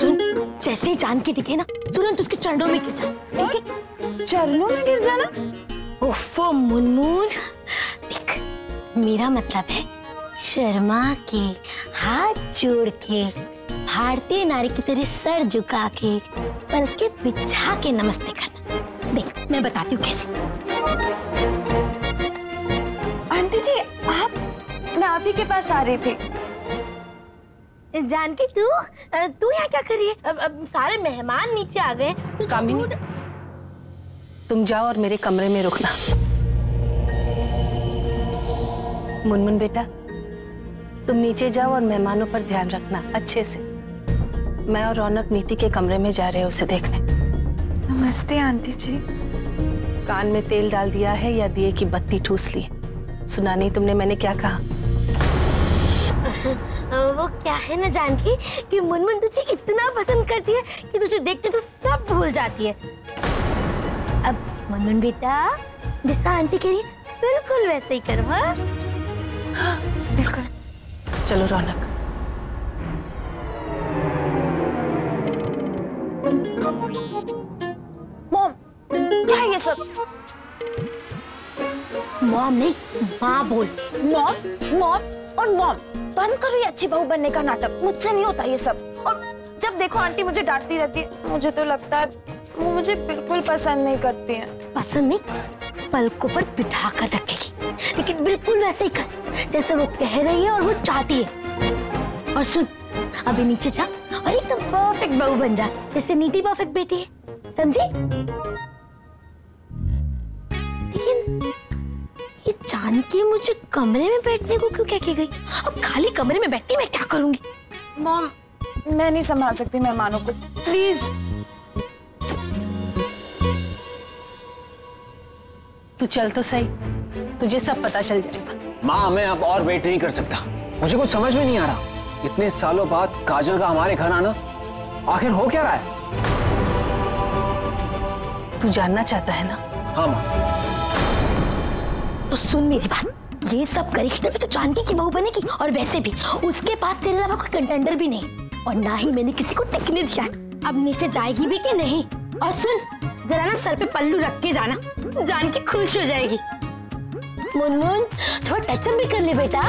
सुन, जैसे ही जानकी दिखे ना तुरंत उसके चरणों में गिर जा, ठीक है? चरणों में गिर जाना? ओफो मुनमुन, देख मेरा मतलब है शर्मा के, हाथ जोड़ के, भारतीय नारी की तरह सर झुका के, पलके बिछा के नमस्ते करना। देख मैं बताती हूँ कैसे। आंटी जी मैं आप ही के पास आ रही थी। जानकी तू यहाँ क्या कर रही है? अब सारे मेहमान नीचे आ गए। कामिनी, तुम जाओ और मेरे कमरे में रुकना। मुनमुन बेटा, तुम नीचे जाओ और मेहमानों पर ध्यान रखना अच्छे से। मैं और रौनक नीति के कमरे में जा रहे हैं उसे देखने। नमस्ते आंटी जी। कान में तेल डाल दिया है या दिए की बत्ती ठूस ली? सुना नहीं तुमने मैंने क्या कहा? वो क्या है ना जानकी कि मुनमुन तुझे इतना पसंद करती है कि तुझे देखते तो सब भूल जाती है। अब मुनमुन बेटा जैसा आंटी कह रही है बिल्कुल वैसे ही करो। हाँ बिल्कुल। चलो रौनक। मॉम क्या है ये सब? मॉम नहीं माँ बोल। मॉम मॉम और मॉम, बंद करो ये अच्छी बहू बनने का नाटक। मुझसे नहीं होता ये सब। और जब देखो आंटी मुझे डांटती रहती है। मुझे तो लगता है वो मुझे बिल्कुल पसंद नहीं करती हैं। पसंद नहीं, पलकों पर बिठा कर रखेगी, लेकिन बिल्कुल वैसे ही कर जैसे वो कह रही है और वो चाहती है। और सुन, अभी नीचे जा और एकदम परफेक्ट बहू बन जा जैसे नीति परफेक्ट बेटी है, समझी? लेकिन ये जानकी मुझे कमरे में बैठने को क्यों कह के गई? अब खाली कमरे में बैठ के मैं क्या करूंगी? मॉम मैं नहीं संभाल सकती मेहमानों को, प्लीज। तू चल तो सही, तुझे सब पता चल जाएगा। माँ मैं अब और वेट नहीं कर सकता। मुझे कुछ समझ में नहीं आ रहा, इतने सालों बाद काजल का हमारे घर आना आखिर हो क्या रहा है? तू जानना चाहता है ना? हाँ माँ। तो सुन मेरी बात, ये सब करेगी तभी तो जानकी की बहू बनेगी। और वैसे भी उसके पास तेरे अलावा कोई कंटेंडर भी नहीं, और ना ही मैंने किसी को टिकने दिया। अब नीचे जाएगी भी कि नहीं? और सुन, जरा ना सर पे पल्लू रख के जाना, जानकी खुश हो जाएगी। मुनमुन थोड़ा टचअप भी कर ले बेटा।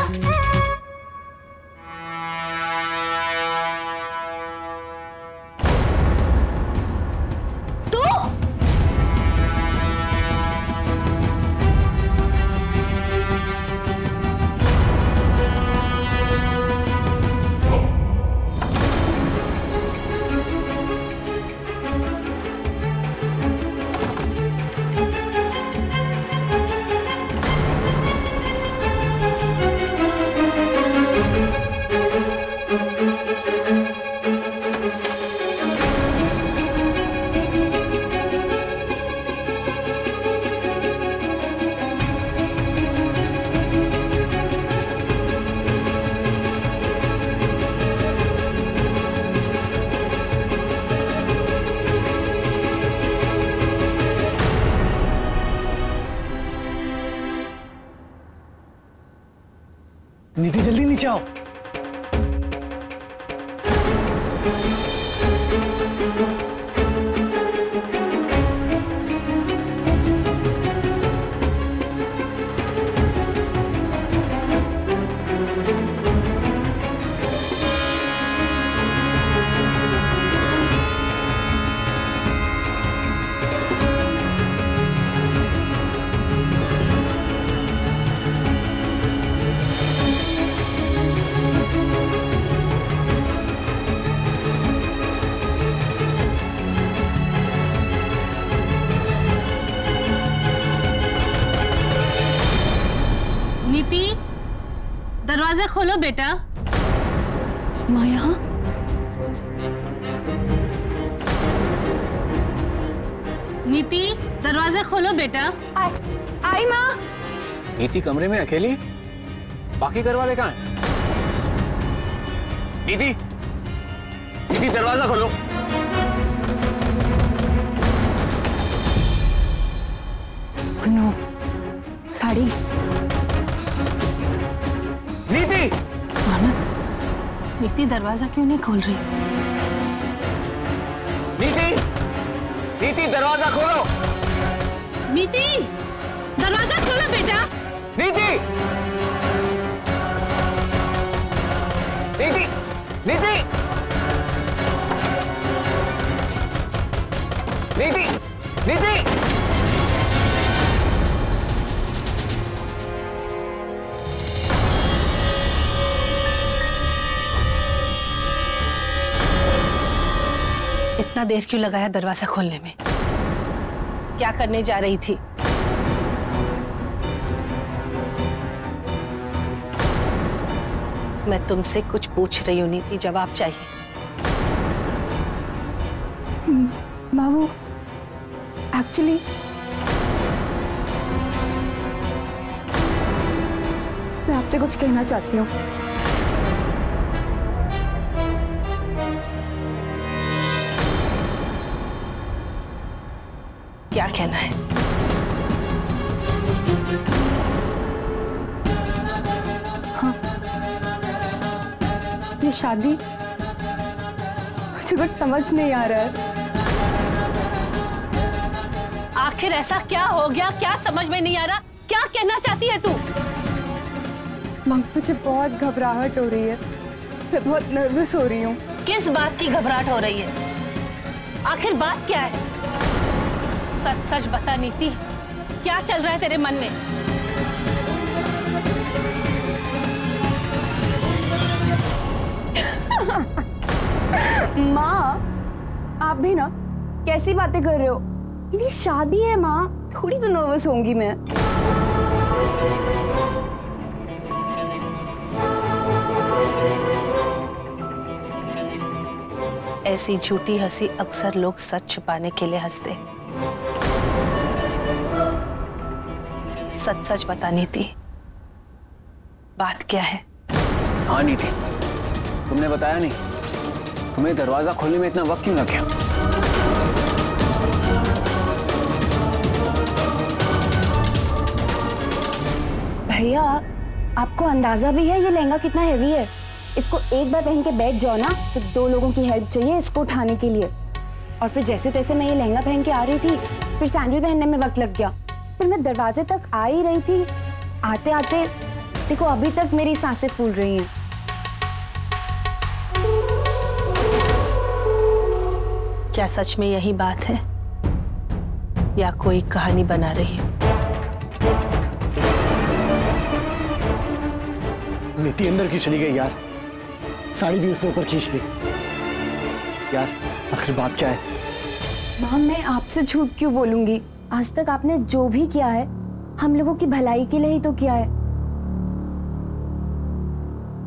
नीति जल्दी नीचे आओ। नीति, दरवाजा खोलो बेटा। माया, नीति, दरवाजा खोलो बेटा। आई माँ। नीति कमरे में अकेली, बाकी घर वाले कहाँ हैं? नीति, नीति दरवाजा खोलो। नो, साड़ी। नीति, नीति दरवाजा क्यों नहीं खोल रही? नीति, नीति दरवाजा खोलो। नीति, दरवाजा खोलो बेटा। नीति, नीति, नीति, नीति, नीति। इतना देर क्यों लगाया दरवाजा खोलने में? क्या करने जा रही थी? मैं तुमसे कुछ पूछ रही हूँ नीति, जवाब चाहिए। माँ वो एक्चुअली मैं आपसे कुछ कहना चाहती हूँ। क्या कहना है? हाँ, ये शादी मुझे कुछ समझ नहीं आ रहा है। आखिर ऐसा क्या हो गया? क्या समझ में नहीं आ रहा? क्या कहना चाहती है तू? माँ मुझे बहुत घबराहट हो रही है, मैं बहुत नर्वस हो रही हूँ। किस बात की घबराहट हो रही है? आखिर बात क्या है? सच सच बता नीति, क्या चल रहा है तेरे मन में? माँ आप भी ना कैसी बातें कर रहे हो? मेरी शादी है माँ, थोड़ी तो नर्वस होंगी मैं। ऐसी झूठी हंसी अक्सर लोग सच छुपाने के लिए हंसते हैं। सच सच बता नीति, बात क्या है? हाँ नीति, तुमने बताया नहीं, तुम्हें दरवाजा खोलने में इतना वक्त क्यों लग गया? भैया आपको अंदाजा भी है ये लहंगा कितना हेवी है? इसको एक बार पहन के बैठ जाओ ना तो 2 लोगों की हेल्प चाहिए इसको उठाने के लिए। और फिर जैसे तैसे मैं ये लहंगा पहन के आ रही थी, फिर सैंडल पहनने में वक्त लग गया, फिर मैं दरवाजे तक आ ही रही थी। आते आते देखो अभी तक मेरी सांसें फूल रही हैं। क्या सच में यही बात है या कोई कहानी बना रही है? नीति अंदर क्यों चली गई यार? साड़ी भी उसने ऊपर खींच ली। यार आखिर बात क्या है? माँ मैं आपसे झूठ क्यों बोलूंगी? आज तक आपने जो भी किया है हम लोगों की भलाई के लिए ही तो किया है।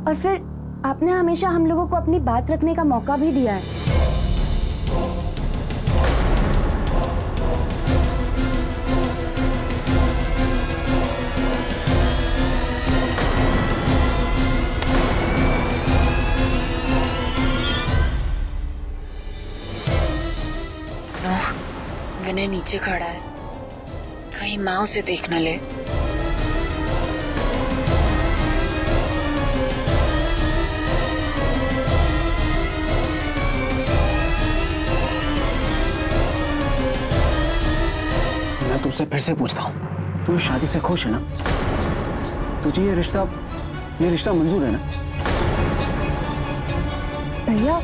और फिर आपने हमेशा हम लोगों को अपनी बात रखने का मौका भी दिया है। विनय नीचे खड़ा है, कहीं माँ उसे देख न ले। मैं तुमसे फिर से पूछता हूँ, तू शादी से खुश है ना? तुझे ये रिश्ता मंजूर है ना? भैया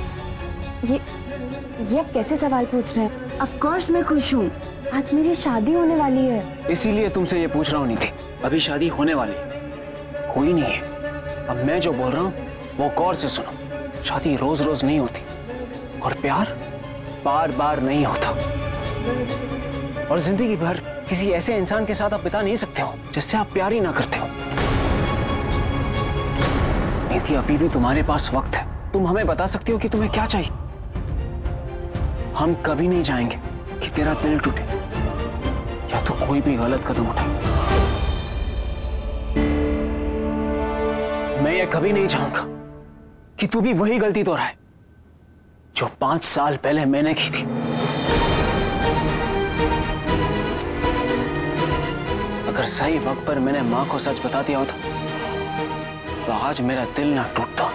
ये आप कैसे सवाल पूछ रहे हैं? ऑफ कोर्स मैं खुश हूँ, आज मेरी शादी होने वाली है। इसीलिए तुमसे ये पूछ रहा हूँ नीति, अभी शादी होने वाली कोई नहीं है। अब मैं जो बोल रहा हूँ वो गौर से सुनो। शादी रोज रोज नहीं होती और प्यार बार बार नहीं होता, और जिंदगी भर किसी ऐसे इंसान के साथ आप बिता नहीं सकते हो जिससे आप प्यार ही ना करते हो। नीति अभी भी तुम्हारे पास वक्त है, तुम हमें बता सकती हो कि तुम्हें क्या चाहिए। हम कभी नहीं चाहेंगे कि तेरा दिल टूटे या तो कोई भी गलत कदम उठाए। मैं ये कभी नहीं चाहूंगा कि तू भी वही गलती दोहराए जो 5 साल पहले मैंने की थी। अगर सही वक्त पर मैंने मां को सच बता दिया होता तो आज मेरा दिल ना टूटता।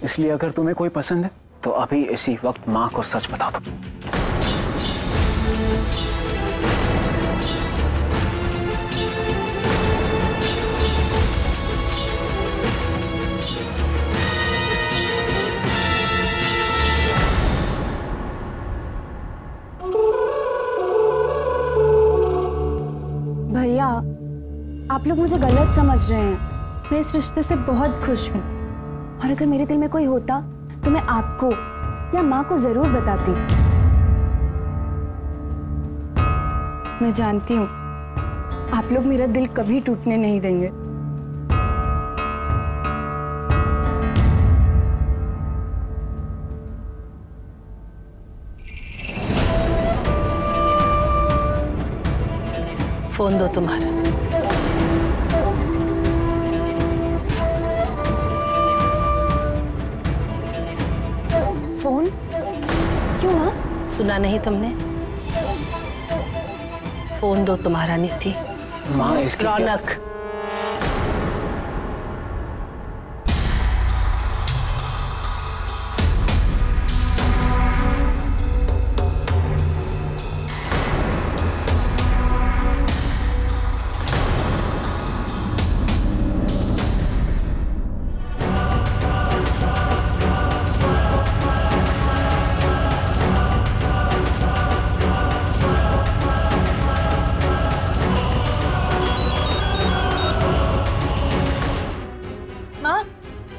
इसलिए अगर तुम्हें कोई पसंद है तो अभी इसी वक्त माँ को सच बता दो। भैया, आप लोग मुझे गलत समझ रहे हैं। मैं इस रिश्ते से बहुत खुश हूँ और अगर मेरे दिल में कोई होता तो मैं आपको या माँ को जरूर बताती। मैं जानती हूँ आप लोग मेरा दिल कभी टूटने नहीं देंगे। फोन दो तुम्हारा। फोन क्यों माँ? सुना नहीं तुमने? फोन दो तुम्हारा नीति। माँ इसकी रौनक,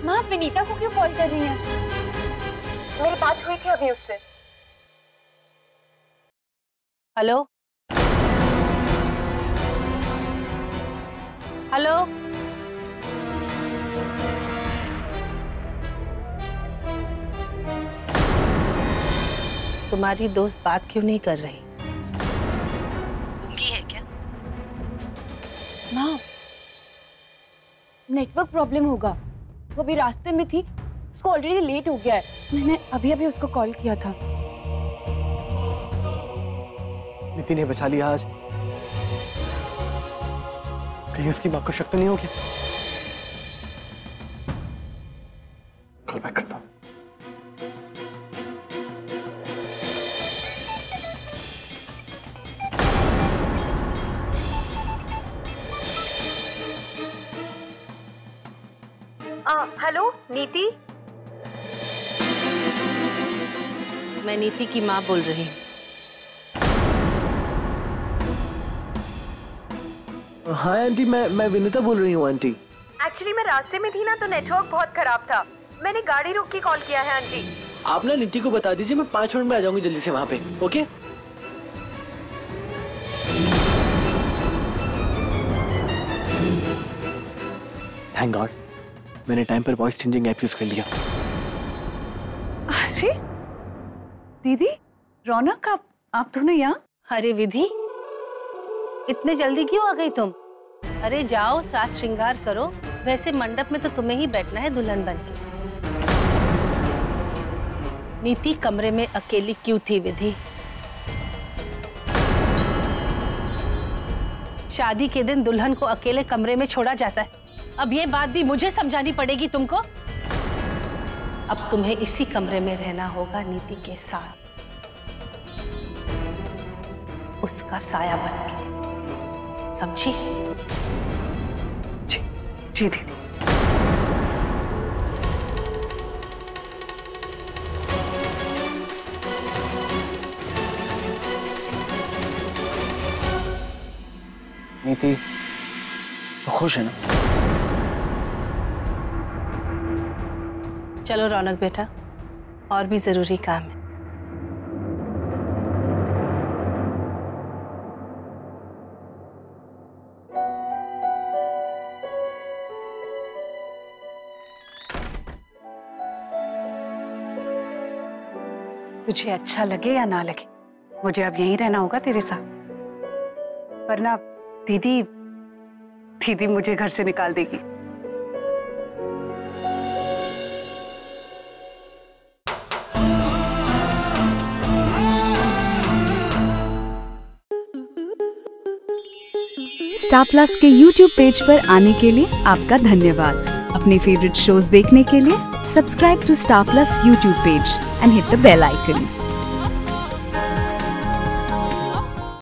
माँ विनीता को क्यों कॉल कर रही हैं? मेरी बात हुई थी अभी उससे। हेलो हेलो, तुम्हारी दोस्त बात क्यों नहीं कर रही? गूंगी है क्या? माँ, नेटवर्क प्रॉब्लम होगा। वो अभी रास्ते में थी, उसको ऑलरेडी लेट हो गया है। मैंने अभी अभी उसको कॉल किया था। नीति ने बचा लिया आज। कहीं उसकी माँ को शक तो नहीं हो गया? कॉल बैक करता हूँ। हेलो नीति, मैं नीति की माँ बोल रही हूँ। हाँ आंटी, मैं विनीता बोल रही हूँ आंटी। एक्चुअली मैं रास्ते में थी ना, तो नेटवर्क बहुत खराब था। मैंने गाड़ी रोक के कॉल किया है आंटी। आप ना नीति को बता दीजिए, मैं 5 मिनट में आ जाऊंगी जल्दी से वहाँ पे। ओके? थैंक गॉड, मैंने टाइम पर वॉइस चेंजिंग ऐप यूज कर लिया। अरे दीदी, रौनक, आप दोनों यहाँ? अरे विधि, इतने जल्दी क्यों आ गई तुम? अरे जाओ, साज श्रृंगार करो। वैसे मंडप में तो तुम्हें ही बैठना है दुल्हन बनके। नीति कमरे में अकेली क्यों थी विधि? शादी के दिन दुल्हन को अकेले कमरे में छोड़ा जाता है। अब ये बात भी मुझे समझानी पड़ेगी तुमको। अब तुम्हें इसी कमरे में रहना होगा नीति के साथ, उसका साया बनके। समझी? जी जी दीदी। नीति तो खुश है ना? चलो रौनक बेटा, और भी जरूरी काम है। तुझे अच्छा लगे या ना लगे, मुझे अब यहीं रहना होगा तेरे साथ, वरना दीदी मुझे घर से निकाल देगी। स्टार प्लस के YouTube पेज पर आने के लिए आपका धन्यवाद। अपने फेवरेट शोज देखने के लिए subscribe to Star Plus YouTube page and hit the bell icon.